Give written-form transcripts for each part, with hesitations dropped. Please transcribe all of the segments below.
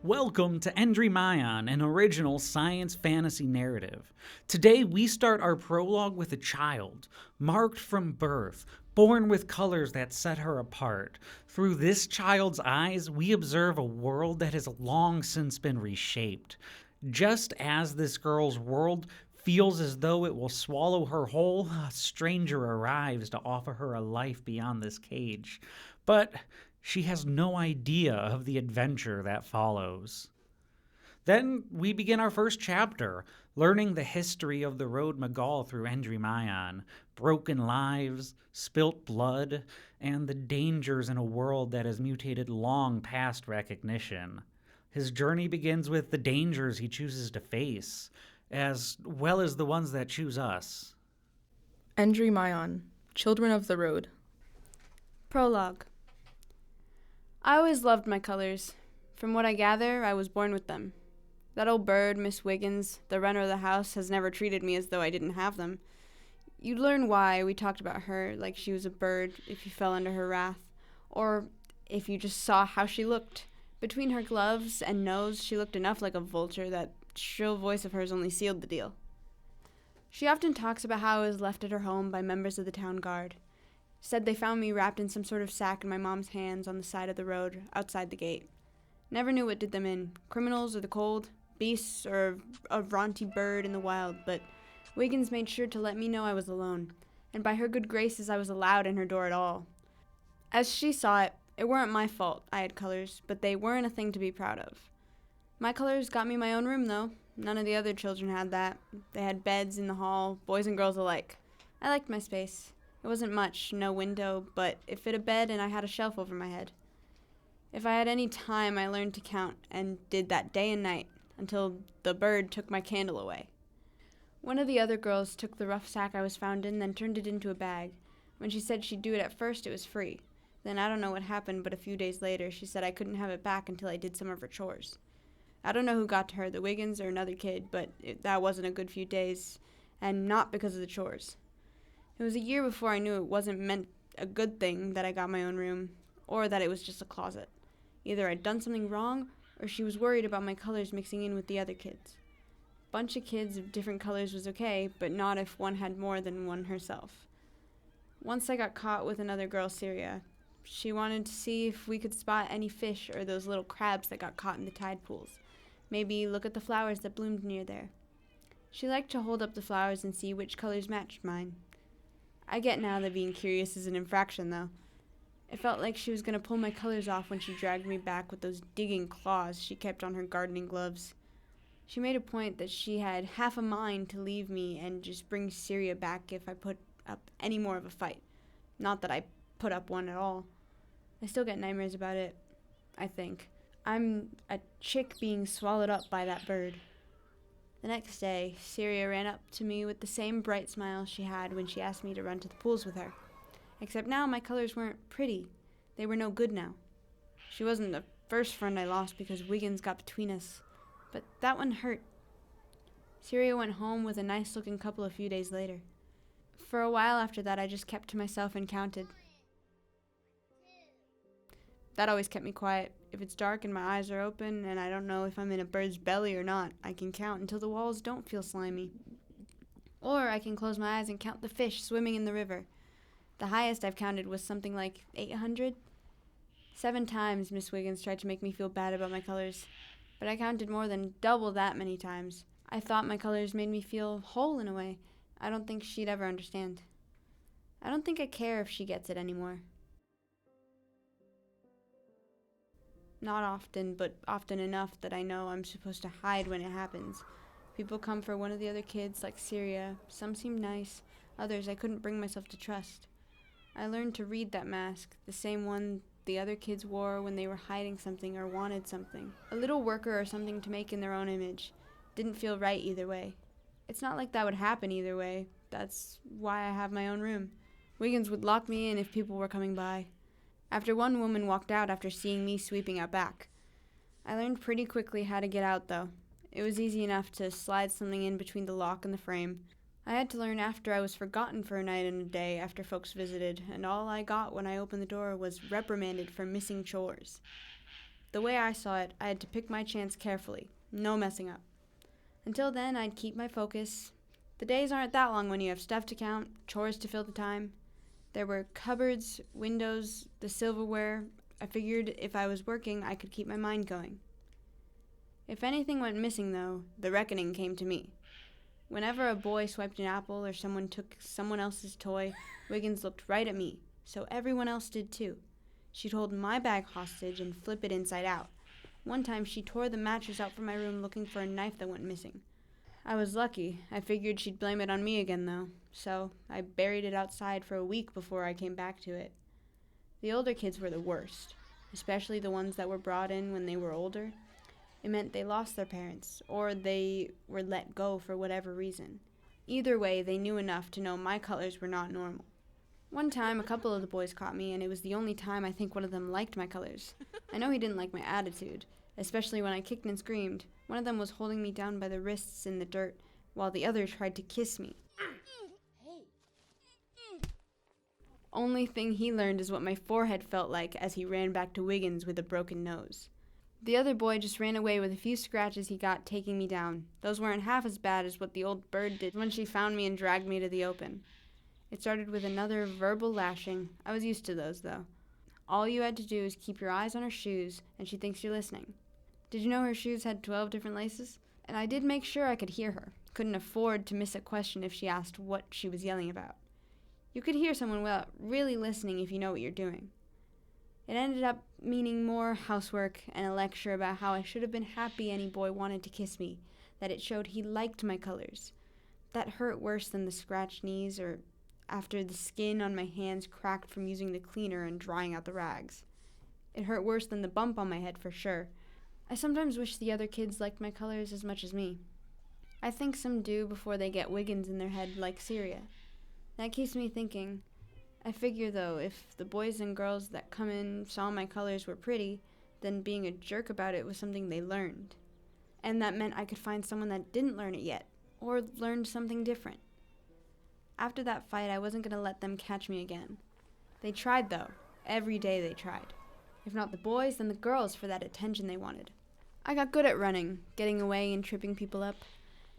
Welcome to Endrymion, an original science fantasy narrative. Today we start our prologue with a child, marked from birth, born with colors that set her apart. Through this child's eyes, we observe a world that has long since been reshaped. Just as this girl's world feels as though it will swallow her whole, a stranger arrives to offer her a life beyond this cage. But she has no idea of the adventure that follows. Then we begin our first chapter, learning the history of the Road Magal through Endrymion, broken lives, spilt blood, and the dangers in a world that has mutated long past recognition. His journey begins with the dangers he chooses to face, as well as the ones that choose us. Endrymion, Children of the Road. Prologue. I always loved my colors. From what I gather, I was born with them. That old bird, Miss Wiggins, the runner of the house, has never treated me as though I didn't have them. You'd learn why we talked about her like she was a bird if you fell under her wrath, or if you just saw how she looked. Between her gloves and nose, she looked enough like a vulture that shrill voice of hers only sealed the deal. She often talks about how I was left at her home by members of the town guard. Said they found me wrapped in some sort of sack in my mom's hands on the side of the road outside the gate. Never knew what did them in, criminals or the cold, beasts or a raunchy bird in the wild, but Wiggins made sure to let me know I was alone, and by her good graces I was allowed in her door at all. As she saw it, it weren't my fault I had colors, but they weren't a thing to be proud of. My colors got me my own room, though. None of the other children had that. They had beds in the hall, boys and girls alike. I liked my space. It wasn't much, no window, but it fit a bed and I had a shelf over my head. If I had any time, I learned to count and did that day and night until the bird took my candle away. One of the other girls took the rough sack I was found in, then turned it into a bag. When she said she'd do it at first, it was free. Then I don't know what happened, but a few days later, she said I couldn't have it back until I did some of her chores. I don't know who got to her, the Wiggins or another kid, but that wasn't a good few days, and not because of the chores. It was a year before I knew it wasn't meant a good thing that I got my own room, or that it was just a closet. Either I'd done something wrong, or she was worried about my colors mixing in with the other kids. Bunch of kids of different colors was okay, but not if one had more than one herself. Once I got caught with another girl, Syria. She wanted to see if we could spot any fish or those little crabs that got caught in the tide pools. Maybe look at the flowers that bloomed near there. She liked to hold up the flowers and see which colors matched mine. I get now that being curious is an infraction, though. It felt like she was going to pull my colors off when she dragged me back with those digging claws she kept on her gardening gloves. She made a point that she had half a mind to leave me and just bring Syria back if I put up any more of a fight. Not that I put up one at all. I still get nightmares about it, I think. I'm a chick being swallowed up by that bird. The next day, Syria ran up to me with the same bright smile she had when she asked me to run to the pools with her. Except now my colors weren't pretty. They were no good now. She wasn't the first friend I lost because Wiggins got between us. But that one hurt. Syria went home with a nice-looking couple a few days later. For a while after that, I just kept to myself and counted. That always kept me quiet. If it's dark and my eyes are open and I don't know if I'm in a bird's belly or not, I can count until the walls don't feel slimy. Or I can close my eyes and count the fish swimming in the river. The highest I've counted was something like 800. 7 times Miss Wiggins tried to make me feel bad about my colors, but I counted more than double that many times. I thought my colors made me feel whole in a way. I don't think she'd ever understand. I don't think I care if she gets it anymore. Not often, but often enough that I know I'm supposed to hide when it happens. People come for one of the other kids, like Syria. Some seemed nice, others I couldn't bring myself to trust. I learned to read that mask, the same one the other kids wore when they were hiding something or wanted something. A little worker or something to make in their own image. Didn't feel right either way. It's not like that would happen either way. That's why I have my own room. Wiggins would lock me in if people were coming by. After one woman walked out after seeing me sweeping out back. I learned pretty quickly how to get out, though. It was easy enough to slide something in between the lock and the frame. I had to learn after I was forgotten for a night and a day after folks visited, and all I got when I opened the door was reprimanded for missing chores. The way I saw it, I had to pick my chance carefully. No messing up. Until then, I'd keep my focus. The days aren't that long when you have stuff to count, chores to fill the time. There were cupboards, windows, the silverware. I figured if I was working, I could keep my mind going. If anything went missing, though, the reckoning came to me. Whenever a boy swiped an apple or someone took someone else's toy, Wiggins looked right at me, so everyone else did too. She'd hold my bag hostage and flip it inside out. One time she tore the mattress out from my room looking for a knife that went missing. I was lucky. I figured she'd blame it on me again, though, so I buried it outside for a week before I came back to it. The older kids were the worst, especially the ones that were brought in when they were older. It meant they lost their parents, or they were let go for whatever reason. Either way, they knew enough to know my colors were not normal. One time, a couple of the boys caught me, and it was the only time I think one of them liked my colors. I know he didn't like my attitude, especially when I kicked and screamed. One of them was holding me down by the wrists in the dirt, while the other tried to kiss me. Only thing he learned is what my forehead felt like as he ran back to Wiggins with a broken nose. The other boy just ran away with a few scratches he got taking me down. Those weren't half as bad as what the old bird did when she found me and dragged me to the open. It started with another verbal lashing. I was used to those, though. All you had to do is keep your eyes on her shoes, and she thinks you're listening. Did you know her shoes had 12 different laces? And I did make sure I could hear her. Couldn't afford to miss a question if she asked what she was yelling about. You could hear someone without really listening if you know what you're doing. It ended up meaning more housework and a lecture about how I should have been happy any boy wanted to kiss me, that it showed he liked my colors. That hurt worse than the scratched knees or after the skin on my hands cracked from using the cleaner and drying out the rags. It hurt worse than the bump on my head for sure. I sometimes wish the other kids liked my colors as much as me. I think some do before they get Wiggins in their head like Syria. That keeps me thinking. I figure, though, if the boys and girls that come in saw my colors were pretty, then being a jerk about it was something they learned. And that meant I could find someone that didn't learn it yet, or learned something different. After that fight, I wasn't going to let them catch me again. They tried, though. Every day they tried. If not the boys, then the girls for that attention they wanted. I got good at running, getting away and tripping people up.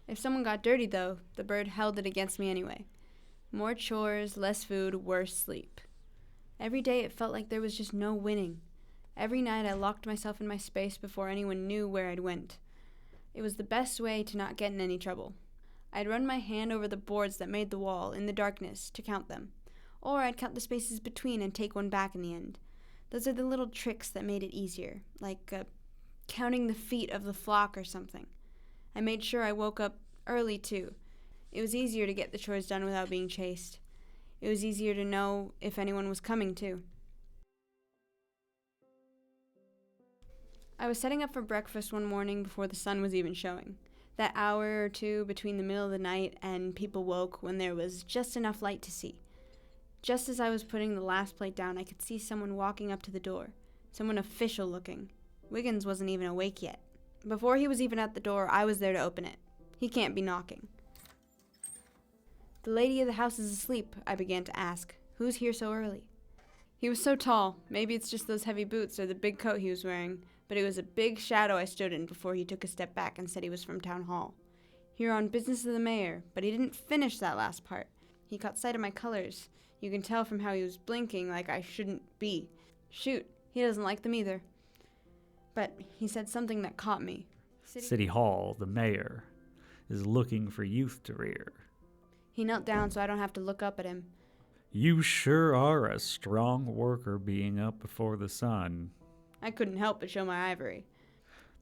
If someone got dirty, though, the bird held it against me anyway. More chores, less food, worse sleep. Every day it felt like there was just no winning. Every night I locked myself in my space before anyone knew where I'd went. It was the best way to not get in any trouble. I'd run my hand over the boards that made the wall in the darkness to count them, or I'd count the spaces between and take one back in the end. Those are the little tricks that made it easier, like counting the feet of the flock or something. I made sure I woke up early, too. It was easier to get the chores done without being chased. It was easier to know if anyone was coming, too. I was setting up for breakfast one morning before the sun was even showing. That hour or two between the middle of the night and people woke when there was just enough light to see. Just as I was putting the last plate down, I could see someone walking up to the door. Someone official looking. Wiggins wasn't even awake yet. Before he was even at the door, I was there to open it. He can't be knocking. The lady of the house is asleep, I began to ask. Who's here so early? He was so tall. Maybe it's just those heavy boots or the big coat he was wearing, but it was a big shadow I stood in before he took a step back and said he was from town hall. Here on business of the mayor, but he didn't finish that last part. He caught sight of my colors. You can tell from how he was blinking like I shouldn't be. Shoot, he doesn't like them either. But he said something that caught me. City Hall, the mayor, is looking for youth to rear. He knelt down so I don't have to look up at him. You sure are a strong worker being up before the sun. I couldn't help but show my ivory.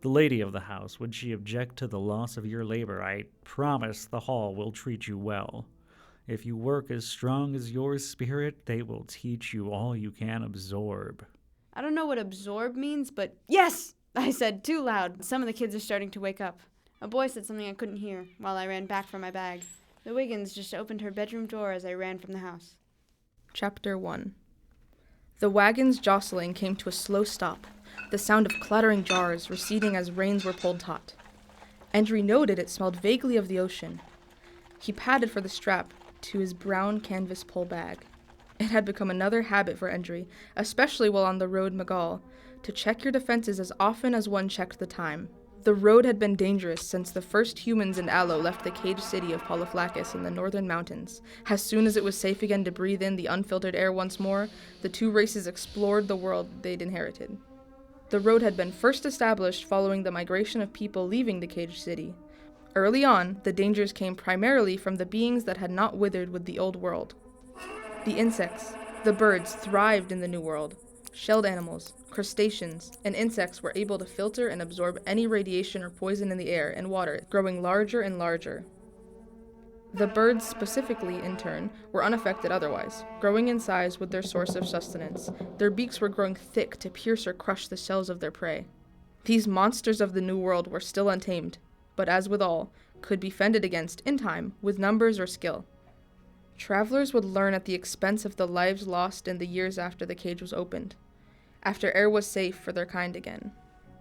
The lady of the house, would she object to the loss of your labor, I promise the hall will treat you well. If you work as strong as your spirit, they will teach you all you can absorb. I don't know what absorb means, but yes! I said too loud. Some of the kids are starting to wake up. A boy said something I couldn't hear while I ran back for my bag. The Wiggins just opened her bedroom door as I ran from the house. Chapter 1. The wagon's jostling came to a slow stop, the sound of clattering jars receding as reins were pulled taut. Endry noted it smelled vaguely of the ocean. He padded for the strap to his brown canvas pole bag. It had become another habit for Endry, especially while on the Road Magal, to check your defenses as often as one checked the time. The road had been dangerous since the first humans in Aloe left the caged city of Polyphylakis in the northern mountains. As soon as it was safe again to breathe in the unfiltered air once more, the two races explored the world they'd inherited. The road had been first established following the migration of people leaving the caged city. Early on, the dangers came primarily from the beings that had not withered with the old world. The insects, the birds thrived in the new world. Shelled animals, crustaceans, and insects were able to filter and absorb any radiation or poison in the air and water, growing larger and larger. The birds specifically, in turn, were unaffected otherwise, growing in size with their source of sustenance. Their beaks were growing thick to pierce or crush the shells of their prey. These monsters of the New World were still untamed, but as with all, could be fended against in time with numbers or skill. Travelers would learn at the expense of the lives lost in the years after the cage was opened, after air was safe for their kind again.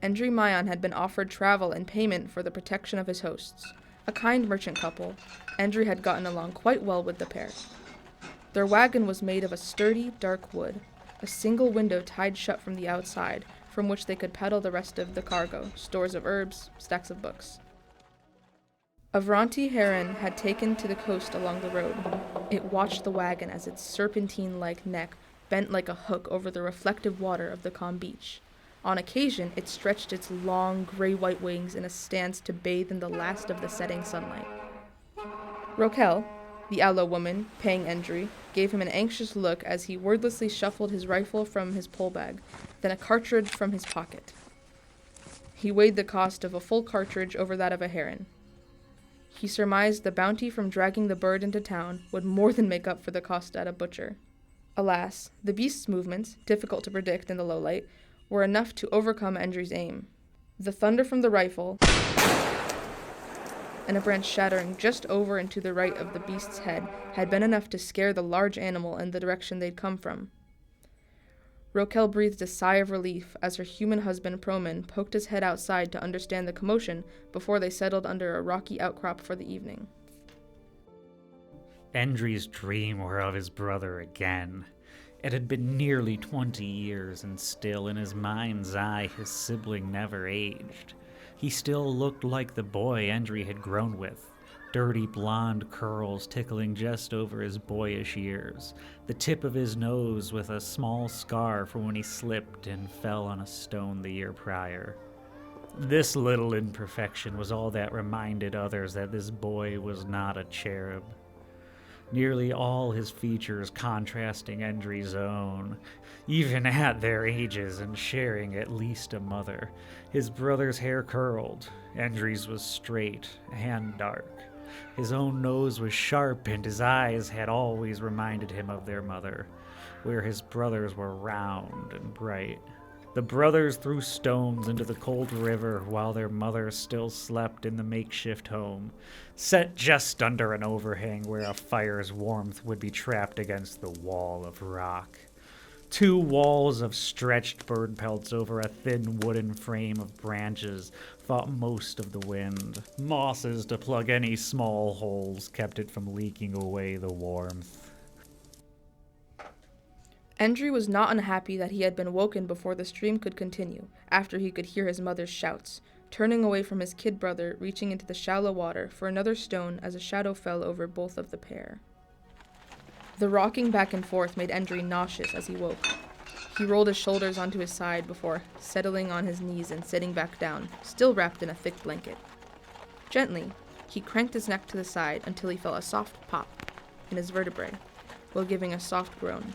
Endrymion had been offered travel in payment for the protection of his hosts. A kind merchant couple, Endry had gotten along quite well with the pair. Their wagon was made of a sturdy, dark wood, a single window tied shut from the outside, from which they could peddle the rest of the cargo, stores of herbs, stacks of books. A Vronti heron had taken to the coast along the road. It watched the wagon as its serpentine-like neck bent like a hook over the reflective water of the calm beach. On occasion, it stretched its long, gray-white wings in a stance to bathe in the last of the setting sunlight. Rokel, the Aloe woman, paying Endry, gave him an anxious look as he wordlessly shuffled his rifle from his pole bag, then a cartridge from his pocket. He weighed the cost of a full cartridge over that of a heron. He surmised the bounty from dragging the bird into town would more than make up for the cost at a butcher. Alas, the beast's movements, difficult to predict in the low light, were enough to overcome Endry's aim. The thunder from the rifle, and a branch shattering just over and to the right of the beast's head, had been enough to scare the large animal in the direction they'd come from. Rokel breathed a sigh of relief as her human husband Proman poked his head outside to understand the commotion before they settled under a rocky outcrop for the evening. Endry's dream were of his brother again. It had been nearly 20 years, and still in his mind's eye his sibling never aged. He still looked like the boy Endry had grown with, dirty blonde curls tickling just over his boyish ears, the tip of his nose with a small scar from when he slipped and fell on a stone the year prior. This little imperfection was all that reminded others that this boy was not a cherub. Nearly all his features contrasting Endry's own, even at their ages and sharing at least a mother. His brother's hair curled, Endry's was straight and dark. His own nose was sharp, and his eyes had always reminded him of their mother, where his brothers were round and bright. The brothers threw stones into the cold river while their mother still slept in the makeshift home, set just under an overhang where a fire's warmth would be trapped against the wall of rock. 2 walls of stretched bird pelts over a thin wooden frame of branches fought most of the wind. Mosses to plug any small holes kept it from leaking away the warmth. Endry was not unhappy that he had been woken before the stream could continue, after he could hear his mother's shouts, turning away from his kid brother, reaching into the shallow water for another stone as a shadow fell over both of the pair. The rocking back and forth made Endry nauseous as he woke. He rolled his shoulders onto his side before settling on his knees and sitting back down, still wrapped in a thick blanket. Gently, he cranked his neck to the side until he felt a soft pop in his vertebrae, while giving a soft groan.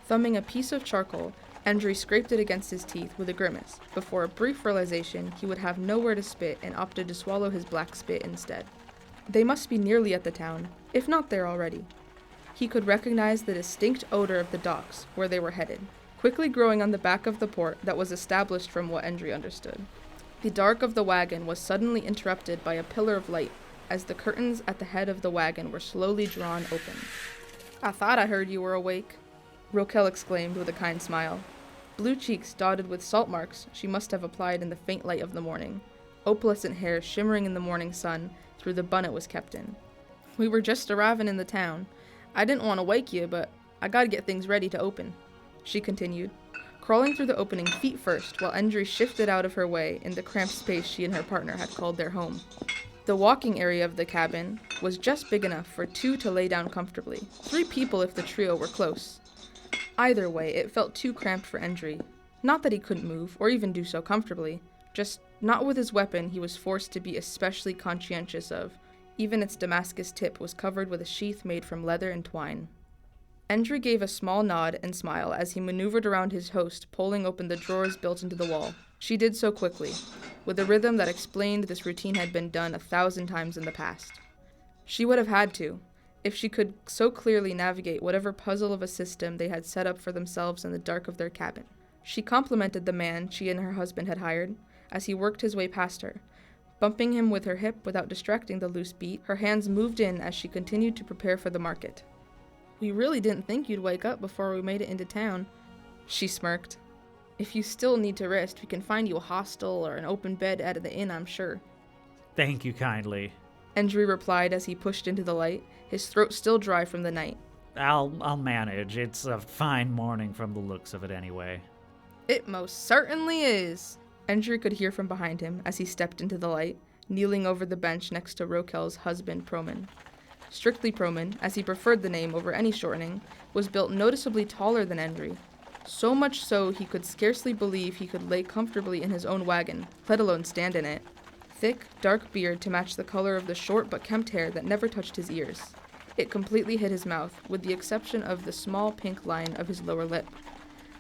Thumbing a piece of charcoal, Endry scraped it against his teeth with a grimace, before a brief realization he would have nowhere to spit and opted to swallow his black spit instead. They must be nearly at the town, if not there already. He could recognize the distinct odor of the docks, where they were headed, quickly growing on the back of the port that was established from what Endry understood. The dark of the wagon was suddenly interrupted by a pillar of light, as the curtains at the head of the wagon were slowly drawn open. "I thought I heard you were awake," Rokel exclaimed with a kind smile. Blue cheeks dotted with salt marks she must have applied in the faint light of the morning, opalescent hair shimmering in the morning sun through the bun it was kept in. "We were just arriving in the town. I didn't want to wake you, but I gotta get things ready to open," she continued, crawling through the opening feet first while Endry shifted out of her way in the cramped space she and her partner had called their home. The walking area of the cabin was just big enough for 2 to lay down comfortably, 3 people if the trio were close. Either way, it felt too cramped for Endry. Not that he couldn't move, or even do so comfortably, just not with his weapon he was forced to be especially conscientious of. Even its Damascus tip was covered with a sheath made from leather and twine. Endry gave a small nod and smile as he maneuvered around his host, pulling open the drawers built into the wall. She did so quickly, with a rhythm that explained this routine had been done 1,000 times in the past. She would have had to, if she could so clearly navigate whatever puzzle of a system they had set up for themselves in the dark of their cabin. She complimented the man she and her husband had hired as he worked his way past her. Bumping him with her hip without distracting the loose beat, her hands moved in as she continued to prepare for the market. "We really didn't think you'd wake up before we made it into town," she smirked. "If you still need to rest, we can find you a hostel or an open bed at the inn, I'm sure." Thank you kindly. Endry replied as he pushed into the light, his throat still dry from the night. I'll manage. It's a fine morning from the looks of it anyway. "It most certainly is," Endry could hear from behind him as he stepped into the light, kneeling over the bench next to Rokel's husband, Proman. Strictly Proman, as he preferred the name over any shortening, was built noticeably taller than Endry. So much so he could scarcely believe he could lay comfortably in his own wagon, let alone stand in it. Thick, dark beard to match the color of the short but kempt hair that never touched his ears. It completely hid his mouth, with the exception of the small pink line of his lower lip.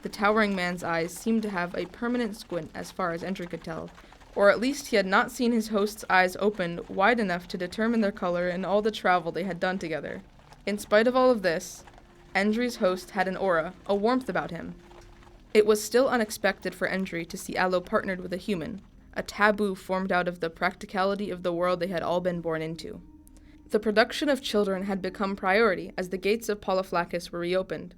The towering man's eyes seemed to have a permanent squint as far as Endry could tell, or at least he had not seen his host's eyes opened wide enough to determine their color in all the travel they had done together. In spite of all of this, Endry's host had an aura, a warmth about him. It was still unexpected for Endry to see Aloe partnered with a human, a taboo formed out of the practicality of the world they had all been born into. The production of children had become priority as the gates of Polyphylacus were reopened,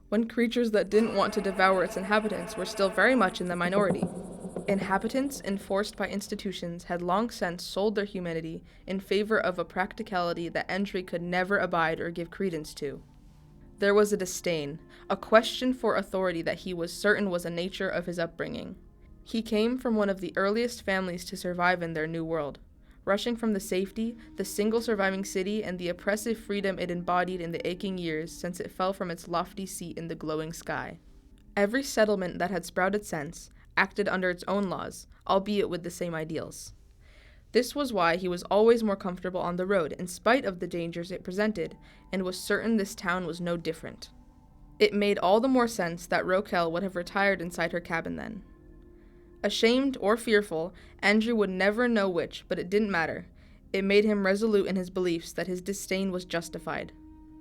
when creatures that didn't want to devour its inhabitants were still very much in the minority. Inhabitants, enforced by institutions, had long since sold their humanity in favor of a practicality that Endry could never abide or give credence to. There was a disdain, a question for authority that he was certain was a nature of his upbringing. He came from one of the earliest families to survive in their new world, rushing from the safety, the single surviving city, and the oppressive freedom it embodied in the aching years since it fell from its lofty seat in the glowing sky. Every settlement that had sprouted since acted under its own laws, albeit with the same ideals. This was why he was always more comfortable on the road, in spite of the dangers it presented, and was certain this town was no different. It made all the more sense that Rokel would have retired inside her cabin then. Ashamed or fearful, Andrew would never know which, but it didn't matter. It made him resolute in his beliefs that his disdain was justified.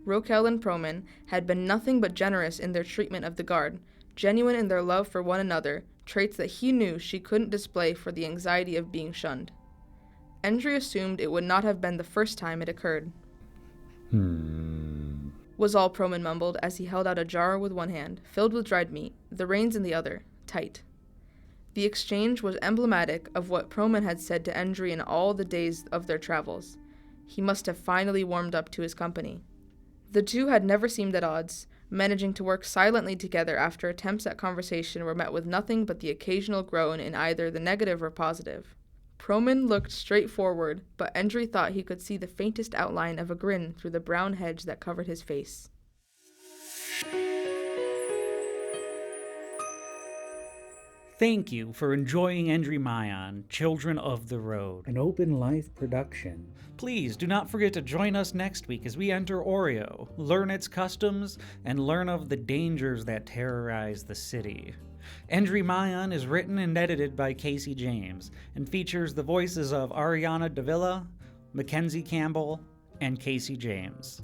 Rokel and Proman had been nothing but generous in their treatment of the guard, genuine in their love for one another, traits that he knew she couldn't display for the anxiety of being shunned. Endry assumed it would not have been the first time it occurred. Was all Proman mumbled as he held out a jar with one hand, filled with dried meat, the reins in the other, tight. The exchange was emblematic of what Proman had said to Endry in all the days of their travels. He must have finally warmed up to his company. The two had never seemed at odds, managing to work silently together after attempts at conversation were met with nothing but the occasional groan in either the negative or positive. Proman looked straight forward, but Endry thought he could see the faintest outline of a grin through the brown hedge that covered his face. Thank you for enjoying Endrymion, Children of the Road, an open life production. Please do not forget to join us next week as we enter Horio, learn its customs, and learn of the dangers that terrorize the city. Endrymion is written and edited by Casey James and features the voices of Ariana Davila, Mackenzie Campbell, and Casey James.